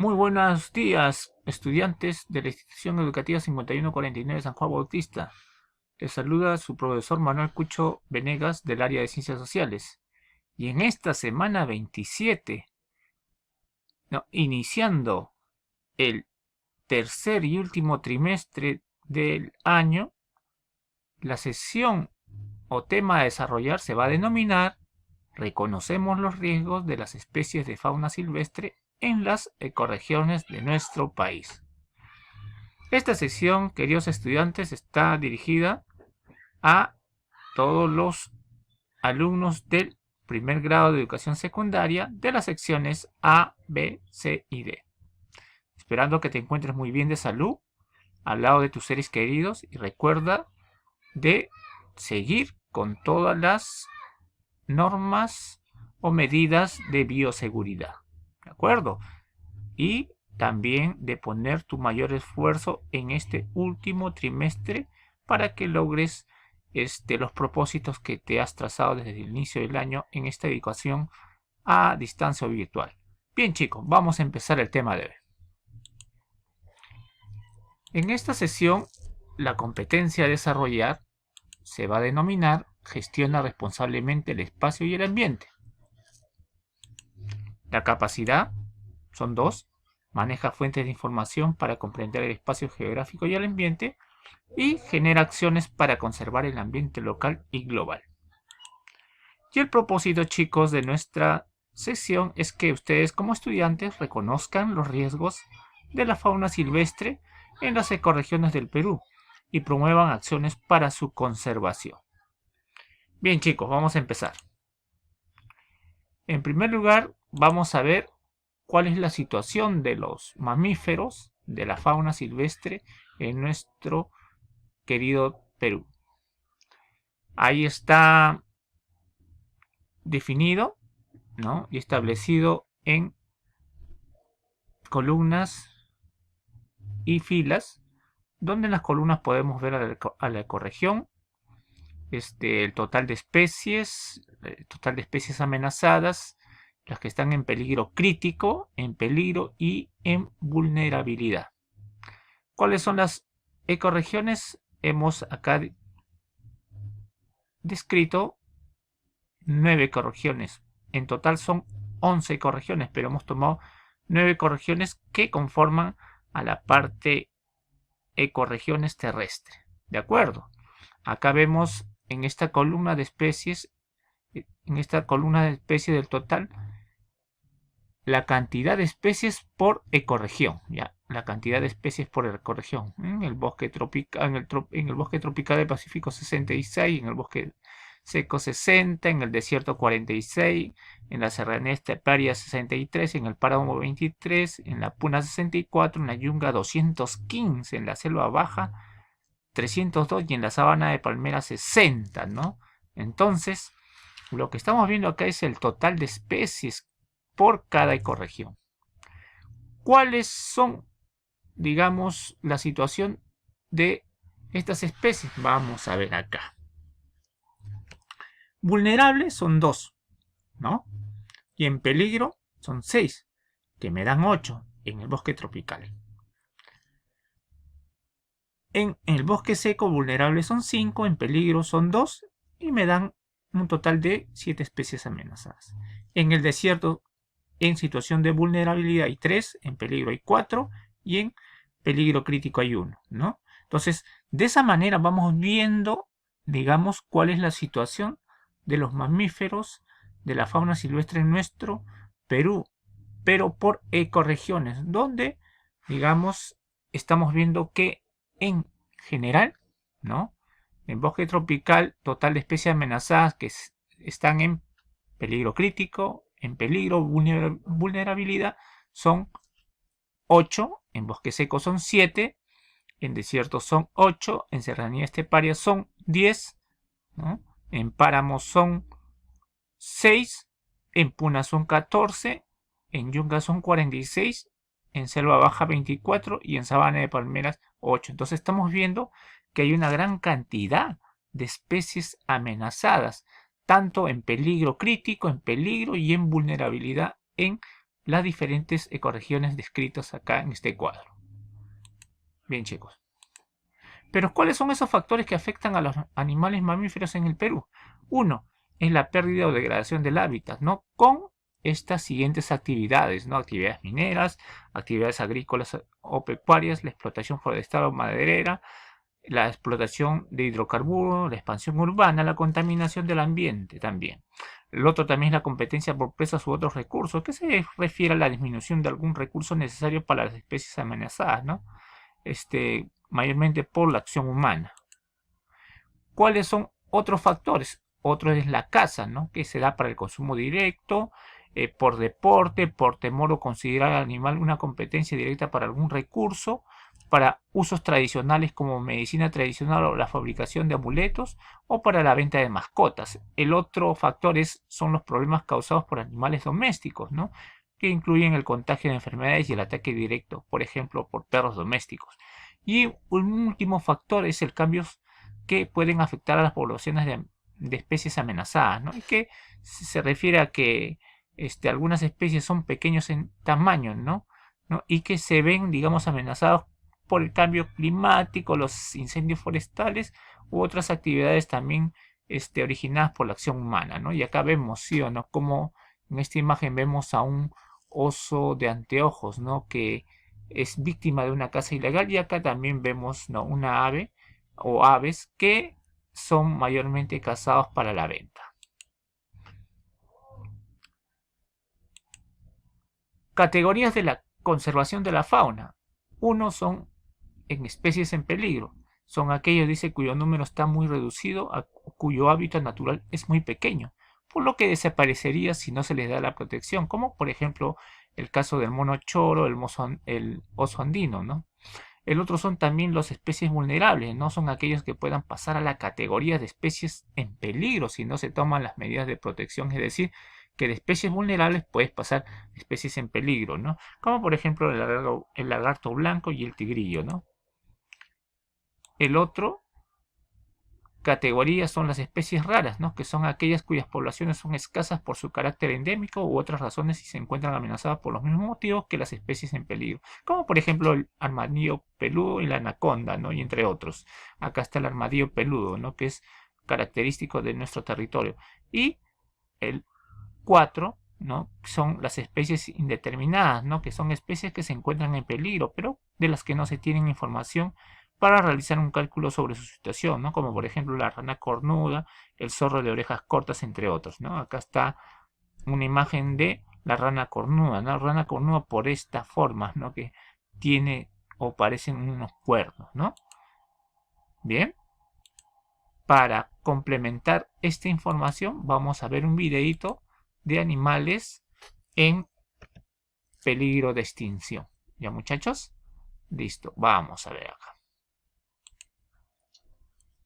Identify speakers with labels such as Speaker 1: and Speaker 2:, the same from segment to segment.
Speaker 1: Muy buenos días, estudiantes de la Institución Educativa 5149 San Juan Bautista. Les saluda su profesor Manuel Cucho Venegas del área de Ciencias Sociales. Y en esta semana 27, iniciando el tercer y último trimestre del año, la sesión o tema a desarrollar se va a denominar Reconocemos los riesgos de las especies de fauna silvestre en las ecorregiones de nuestro país. Esta sesión, queridos estudiantes, está dirigida a todos los alumnos del primer grado de educación secundaria de las secciones A, B, C y D. Esperando que te encuentres muy bien de salud al lado de tus seres queridos y recuerda de seguir con todas las normas o medidas de bioseguridad. ¿De acuerdo? Y también de poner tu mayor esfuerzo en este último trimestre para que logres los propósitos que te has trazado desde el inicio del año en esta educación a distancia virtual. Bien chicos, vamos a empezar el tema de hoy. En esta sesión, la competencia a desarrollar se va a denominar Gestiona responsablemente el espacio y el ambiente. La capacidad son dos. Maneja fuentes de información para comprender el espacio geográfico y el ambiente y genera acciones para conservar el ambiente local y global. Y el propósito, chicos, de nuestra sesión es que ustedes como estudiantes reconozcan los riesgos de la fauna silvestre en las ecorregiones del Perú y promuevan acciones para su conservación. Bien, chicos, vamos a empezar. En primer lugar, vamos a ver cuál es la situación de los mamíferos, de la fauna silvestre en nuestro querido Perú. Ahí está definido, ¿no? Y establecido en columnas y filas, donde en las columnas podemos ver a la ecorregión, el total de especies, amenazadas, las que están en peligro crítico, en peligro y en vulnerabilidad. ¿Cuáles son las ecorregiones? Hemos acá descrito 9 ecorregiones. En total son 11 ecorregiones, pero hemos tomado 9 ecorregiones que conforman a la parte ecorregiones terrestres. ¿De acuerdo? Acá vemos en esta columna de especies, del total, la cantidad de especies por ecorregión, ¿ya? La cantidad de especies por ecorregión. En el bosque tropical, en el bosque tropical del Pacífico 66, en el bosque seco 60, en el desierto 46, en la serranía esteparia 63, en el páramo 23, en la puna 64, en la yunga 215, en la selva baja 302 y en la sabana de palmera 60, ¿no? Entonces, lo que estamos viendo acá es el total de especies por cada ecorregión. ¿Cuáles son, digamos, la situación de estas especies? Vamos a ver acá. Vulnerables son 2, ¿no? Y en peligro son 6, que me dan 8 en el bosque tropical. En el bosque seco vulnerables son 5, en peligro son 2 y me dan un total de 7 especies amenazadas. En el desierto en situación de vulnerabilidad hay 3, en peligro hay 4 y en peligro crítico hay 1, ¿no? Entonces, de esa manera vamos viendo, digamos, cuál es la situación de los mamíferos, de la fauna silvestre en nuestro Perú, pero por ecorregiones, donde, digamos, estamos viendo que en general, ¿no? En bosque tropical, total de especies amenazadas que están en peligro crítico, en peligro, vulnerabilidad, son 8, en bosque seco son 7, en desierto son 8, en serranía esteparia son 10, ¿no? En páramos son 6, en puna son 14, en yunga son 46, en selva baja 24 y en sabana de palmeras 8. Entonces estamos viendo que hay una gran cantidad de especies amenazadas, tanto en peligro crítico, en peligro y en vulnerabilidad en las diferentes ecorregiones descritas acá en este cuadro. Bien, chicos. Pero ¿cuáles son esos factores que afectan a los animales mamíferos en el Perú? Uno es la pérdida o degradación del hábitat, ¿no? Con estas siguientes actividades, ¿no? Actividades mineras, actividades agrícolas o pecuarias, la explotación forestal o maderera, la explotación de hidrocarburos, la expansión urbana, la contaminación del ambiente también. El otro también es la competencia por presas u otros recursos, que se refiere a la disminución de algún recurso necesario para las especies amenazadas, ¿no? Mayormente por la acción humana. ¿Cuáles son otros factores? Otro es la caza, ¿no? Que se da para el consumo directo, por deporte, por temor o considerar al animal una competencia directa para algún recurso, para usos tradicionales como medicina tradicional o la fabricación de amuletos, o para la venta de mascotas. El otro factor son los problemas causados por animales domésticos, ¿no? Que incluyen el contagio de enfermedades y el ataque directo, por ejemplo, por perros domésticos. Y un último factor es el cambio que pueden afectar a las poblaciones de especies amenazadas, ¿no? Y que se refiere a que algunas especies son pequeños en tamaño, ¿no? Y que se ven, digamos, amenazados por el cambio climático, los incendios forestales u otras actividades también originadas por la acción humana, ¿no? Y acá vemos, sí o no, como en esta imagen vemos a un oso de anteojos, ¿no? Que es víctima de una caza ilegal, y acá también vemos, ¿no? Una ave o aves que son mayormente cazados para la venta. Categorías de la conservación de la fauna. Uno son en especies en peligro. Son aquellos, dice, cuyo número está muy reducido, cuyo hábitat natural es muy pequeño, por lo que desaparecería si no se les da la protección, como por ejemplo el caso del mono choro, el oso andino, ¿no? El otro son también las especies vulnerables, no son aquellos que puedan pasar a la categoría de especies en peligro si no se toman las medidas de protección, es decir, que de especies vulnerables puedes pasar a especies en peligro, ¿no? Como por ejemplo el lagarto blanco y el tigrillo, ¿no? El otro categoría son las especies raras, ¿no? Que son aquellas cuyas poblaciones son escasas por su carácter endémico u otras razones y se encuentran amenazadas por los mismos motivos que las especies en peligro, como por ejemplo el armadillo peludo y la anaconda, ¿no? Y entre otros. Acá está el armadillo peludo, ¿no? Que es característico de nuestro territorio. Y el 4, ¿no? Son las especies indeterminadas, ¿no? Que son especies que se encuentran en peligro, pero de las que no se tiene información para realizar un cálculo sobre su situación, ¿no? Como por ejemplo la rana cornuda, el zorro de orejas cortas, entre otros, ¿no? Acá está una imagen de la rana cornuda, ¿no? La rana cornuda por esta forma, ¿no? Que tiene o parecen unos cuernos, ¿no? Bien. Para complementar esta información vamos a ver un videito de animales en peligro de extinción. ¿Ya, muchachos? Listo, vamos a ver acá.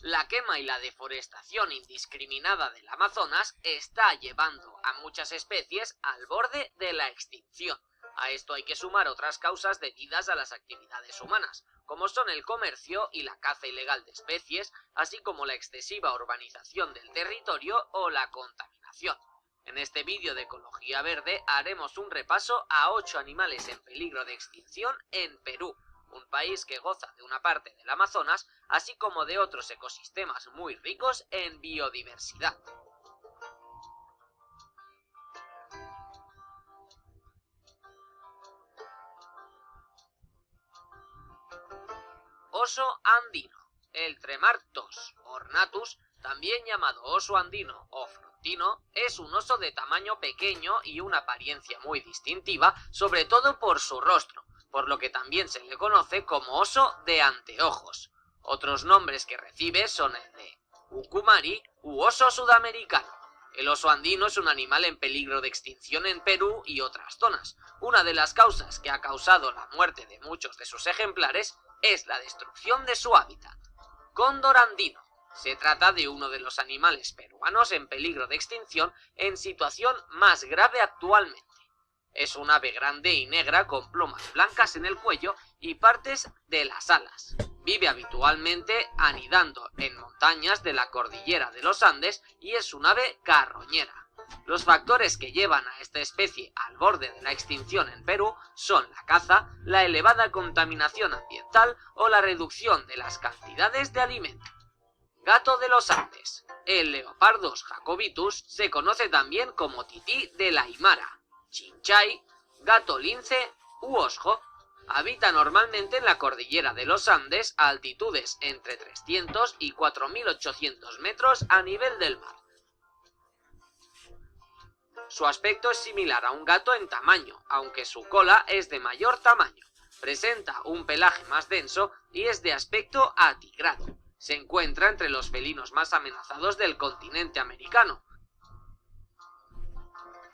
Speaker 2: La quema y la deforestación indiscriminada del Amazonas está llevando a muchas especies al borde de la extinción. A esto hay que sumar otras causas debidas a las actividades humanas, como son el comercio y la caza ilegal de especies, así como la excesiva urbanización del territorio o la contaminación. En este vídeo de Ecología Verde haremos un repaso a 8 animales en peligro de extinción en Perú, un país que goza de una parte del Amazonas, así como de otros ecosistemas muy ricos en biodiversidad. Oso andino. El Tremarctos ornatus, también llamado oso andino o frontino, es un oso de tamaño pequeño y una apariencia muy distintiva, sobre todo por su rostro, por lo que también se le conoce como oso de anteojos. Otros nombres que recibe son el de ucumari u oso sudamericano. El oso andino es un animal en peligro de extinción en Perú y otras zonas. Una de las causas que ha causado la muerte de muchos de sus ejemplares es la destrucción de su hábitat. Cóndor andino. Se trata de uno de los animales peruanos en peligro de extinción en situación más grave actualmente. Es un ave grande y negra con plumas blancas en el cuello y partes de las alas. Vive habitualmente anidando en montañas de la cordillera de los Andes y es un ave carroñera. Los factores que llevan a esta especie al borde de la extinción en Perú son la caza, la elevada contaminación ambiental o la reducción de las cantidades de alimento. Gato de los Andes. El Leopardus jacobitus se conoce también como tití de la Aymara, chinchay, gato lince u osjo. Habita normalmente en la cordillera de los Andes a altitudes entre 300 y 4.800 metros a nivel del mar. Su aspecto es similar a un gato en tamaño, aunque su cola es de mayor tamaño. Presenta un pelaje más denso y es de aspecto atigrado. Se encuentra entre los felinos más amenazados del continente americano.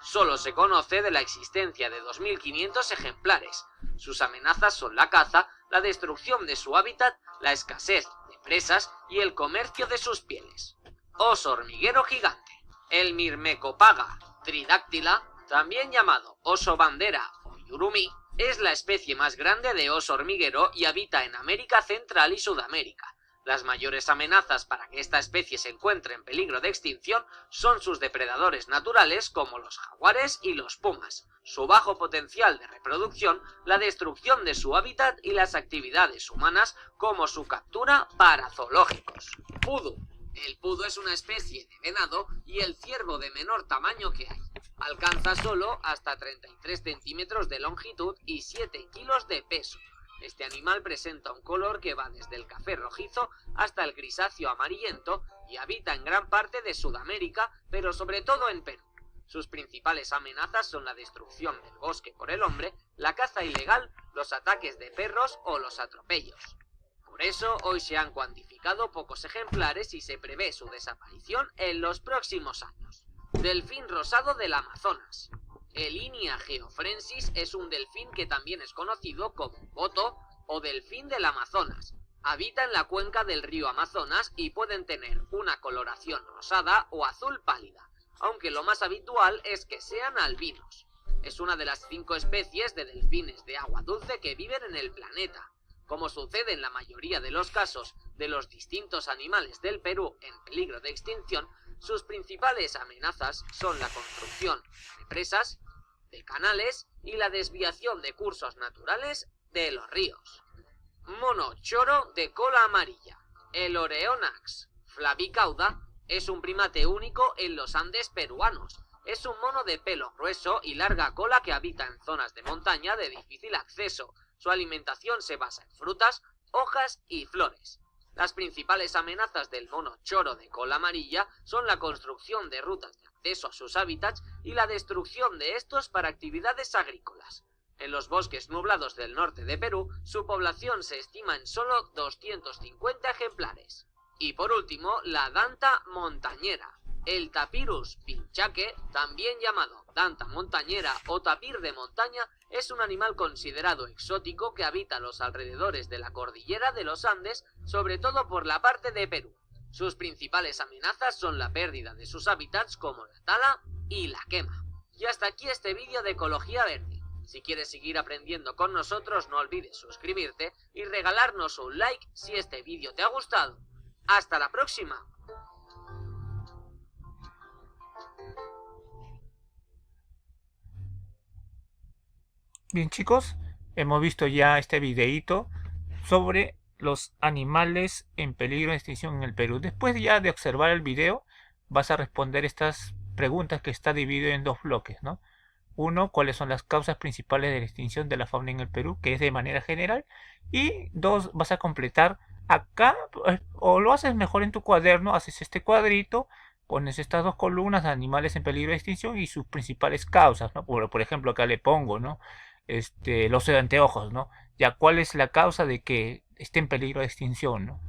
Speaker 2: Solo se conoce de la existencia de 2.500 ejemplares. Sus amenazas son la caza, la destrucción de su hábitat, la escasez de presas y el comercio de sus pieles. Oso hormiguero gigante. El Myrmecopaga tridáctila, también llamado oso bandera o yurumí, es la especie más grande de oso hormiguero y habita en América Central y Sudamérica. Las mayores amenazas para que esta especie se encuentre en peligro de extinción son sus depredadores naturales como los jaguares y los pumas, su bajo potencial de reproducción, la destrucción de su hábitat y las actividades humanas como su captura para zoológicos. Pudu. El pudu es una especie de venado y el ciervo de menor tamaño que hay. Alcanza solo hasta 33 centímetros de longitud y 7 kilos de peso. Este animal presenta un color que va desde el café rojizo hasta el grisáceo amarillento y habita en gran parte de Sudamérica, pero sobre todo en Perú. Sus principales amenazas son la destrucción del bosque por el hombre, la caza ilegal, los ataques de perros o los atropellos. Por eso, hoy se han cuantificado pocos ejemplares y se prevé su desaparición en los próximos años. Delfín rosado del Amazonas. El Inia geofrensis es un delfín que también es conocido como boto o delfín del Amazonas. Habita en la cuenca del río Amazonas y pueden tener una coloración rosada o azul pálida, aunque lo más habitual es que sean albinos. Es una de las 5 especies de delfines de agua dulce que viven en el planeta. Como sucede en la mayoría de los casos de los distintos animales del Perú en peligro de extinción, sus principales amenazas son la construcción de presas, de canales y la desviación de cursos naturales de los ríos. Mono choro de cola amarilla. El Oreonax flavicauda es un primate único en los Andes peruanos. Es un mono de pelo grueso y larga cola que habita en zonas de montaña de difícil acceso. Su alimentación se basa en frutas, hojas y flores. Las principales amenazas del mono choro de cola amarilla son la construcción de rutas de acceso a sus hábitats y la destrucción de estos para actividades agrícolas. En los bosques nublados del norte de Perú, su población se estima en solo 250 ejemplares. Y por último, la danta montañera. El Tapirus pinchaque, también llamado danta montañera o tapir de montaña, es un animal considerado exótico que habita los alrededores de la cordillera de los Andes, sobre todo por la parte de Perú. Sus principales amenazas son la pérdida de sus hábitats como la tala y la quema. Y hasta aquí este vídeo de Ecología Verde. Si quieres seguir aprendiendo con nosotros, no olvides suscribirte y regalarnos un like si este vídeo te ha gustado. ¡Hasta la próxima!
Speaker 1: Bien chicos, hemos visto ya este videíto sobre los animales en peligro de extinción en el Perú. Después ya de observar el video, vas a responder estas preguntas que está dividido en 2 bloques, ¿no? Uno, cuáles son las causas principales de la extinción de la fauna en el Perú, que es de manera general. Y 2, vas a completar acá, o lo haces mejor en tu cuaderno, haces este cuadrito, pones estas 2 columnas de animales en peligro de extinción y sus principales causas, ¿no? Por ejemplo, acá le pongo, ¿no? El oso de anteojos, ¿no? Ya, ¿cuál es la causa de que esté en peligro de extinción, ¿no?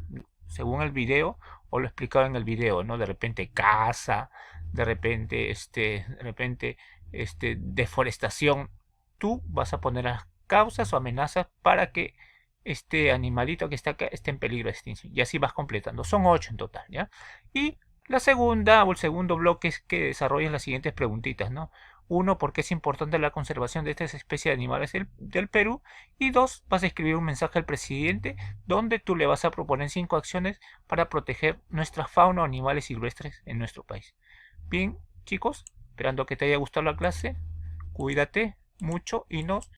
Speaker 1: Según el video, o lo explicado en el video, ¿no? De repente caza, de repente, deforestación. Tú vas a poner las causas o amenazas para que este animalito que está acá esté en peligro de extinción. Y así vas completando. Son 8 en total, ¿ya? Y la segunda o el segundo bloque es que desarrolles las siguientes preguntitas, ¿no? 1, ¿por qué es importante la conservación de estas especies de animales del Perú? Y 2, vas a escribir un mensaje al presidente donde tú le vas a proponer 5 acciones para proteger nuestra fauna o animales silvestres en nuestro país. Bien, chicos, Esperando que te haya gustado la clase. Cuídate mucho y nos